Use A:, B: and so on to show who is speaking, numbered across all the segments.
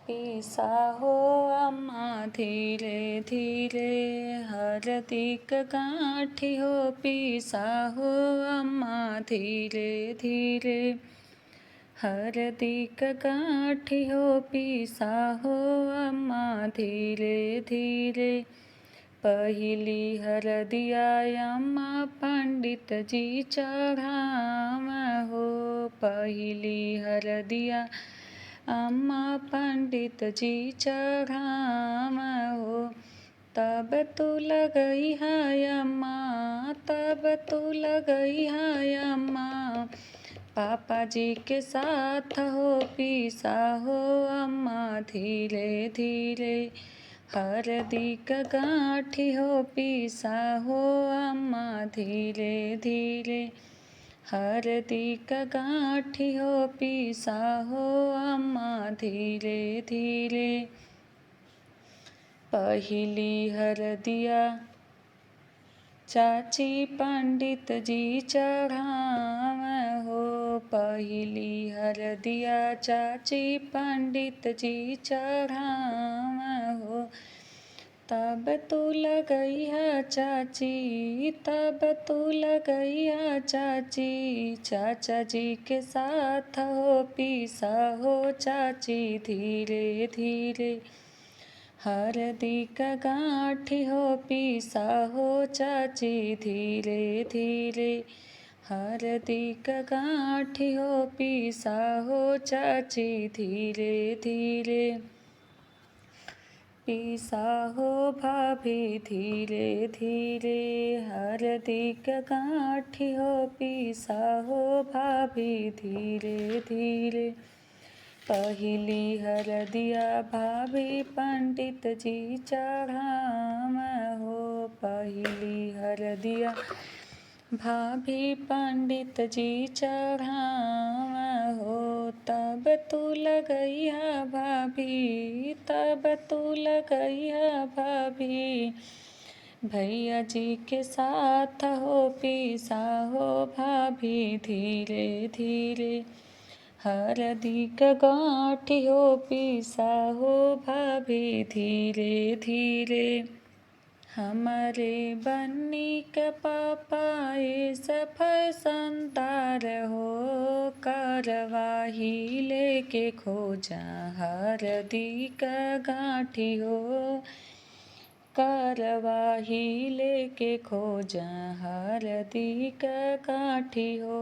A: पीसा हो अम्मा धीरे धीरे, हरदी का गाँठी हो पीसा हो अम्मा धीरे धीरे, हरदी का गाँठी हो पीसा हो अम्मा धीरे धीरे। पहिली हरदिया अम्मा पंडित जी चढ़ावा हो, पहिली हरदिया अम्मा पंडित जी चढ़ावा हो। तब तू लगई है अम्मा, तब तू लगई है अम्मा, पापा जी के साथ हो पीसा हो अम्मा धीरे धीरे, हरदी का गाँठी हो पीसा हो अम्मा धीरे धीरे, हरदी का गाँठी हो पीसा हो अम्मा धीरे धीरे। पहिली हरदिया चाची पंडित जी चढ़ावा हो, पहिली हरदिया चाची पंडित जी चढ़ावा हो। तब तू लगई है चाची, तब तू लगई है चाची, चाचा जी के साथ हो पीसा हो चाची धीरे धीरे, हरदी का गाँठी हो पीसा हो चाची धीरे धीरे, हरदी का गाँठी हो पीसा हो चाची धीरे धीरे। पीसा हो भाभी धीरे धीरे, हरदी का गाँठी हो पीसा हो भाभी धीरे धीरे। पहिली हरदिया भाभी पंडित जी चढ़ावा हो, पहिली हरदिया भाभी पंडित जी चढ़ावा हो। तब तू लगई है भाभी, तब तू लगई है भाभी, भैया जी के साथ हो पीसा हो भाभी धीरे धीरे, हरदी का गाँठी हो पीसा हो भाभी धीरे धीरे। हमारे बन्नी का पापा ये सफर संतार हो, कारवाही लेके खोजा हरदी का गाँठी हो, कारवाही लेके खोजा हरदी का गाँठी हो,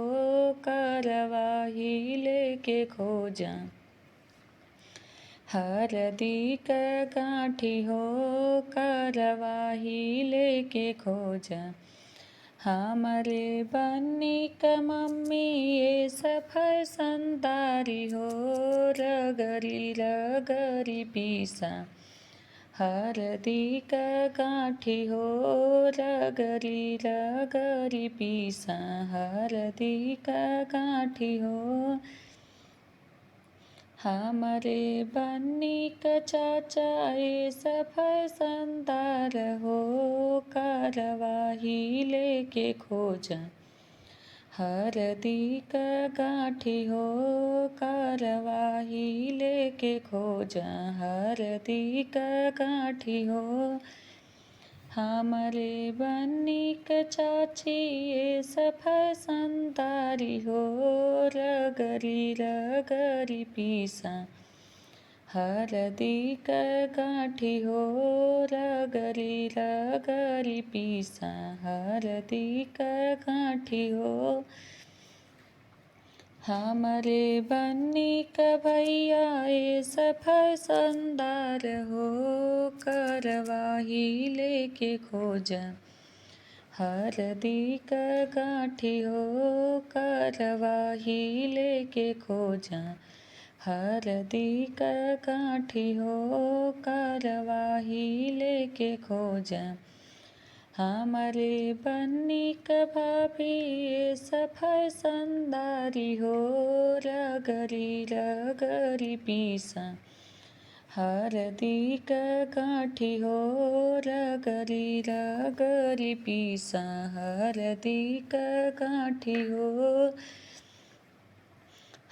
A: कारवाही लेके खोजा हरदी का गाँठी हो, कारवाही लेके खोजा। हमारे बन्नी का मम्मी ये सफर संतारी हो, रगरी रगरी पीसा हरदी का गाँठी हो, रगरी रगरी पीसा हरदी का गाँठी हो। हमारे बन्नी का चाचा ये सफर संतार हो, कारवाही लेके खोजा हरदी का गाँठी हो, कारवाही लेके खोजा हरदी का गाँठी हो। हमारे बन्नी का चाची ये सफर संतारी हो, रगरी रगरी पीसा हरदी का गाँठी हो, रगरी रगरी पीसा हरदी का गाँठी हो। हमारे बन्नी का भैया ये सफर संदार हो, कारवाही लेके खोजा हरदी का गाँठी हो, कारवाही लेके खोजा हरदी का गाँठी हो, कारवाही लेके खोजा। हमारे बन्नी का भाभी ये सफर संदारी हो, रगरी रगरी पीसा हरदी का गाँठी हो, रगरी रगरी पीसा हरदी का गाँठी हो।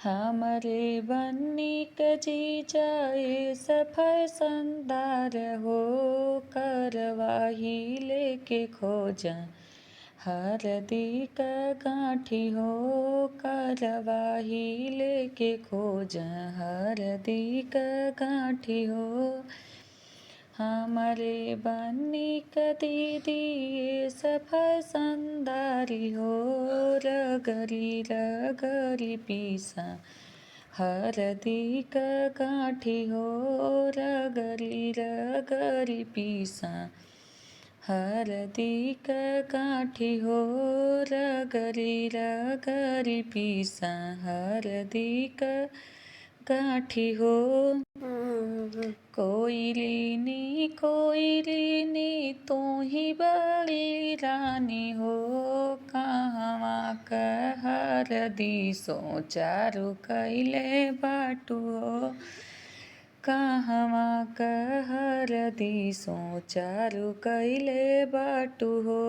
A: हमरे बन्नी क जीजाए सफर संदार हो, करवाही लेके खोजा हरदी क गाँठी हो, करवाही लेके खोजा हरदी क गाँठी हो। हमरे बन्नी क दीदी सफर संदारी हो, रगरी रगरी पीसा हरदी क गाँठी हो, रगरी रगरी पीसा हरदी क गाँठी हो, रगरी रगरी पीसा हरदी क गाँठी हो। कोयलिनी कोयलिनी तू ही बड़ी रानी हो, कहवा क हरदी सो चारू कैले बाटू हो, कहवा क हरदी सो चारू कैले बाटू हो।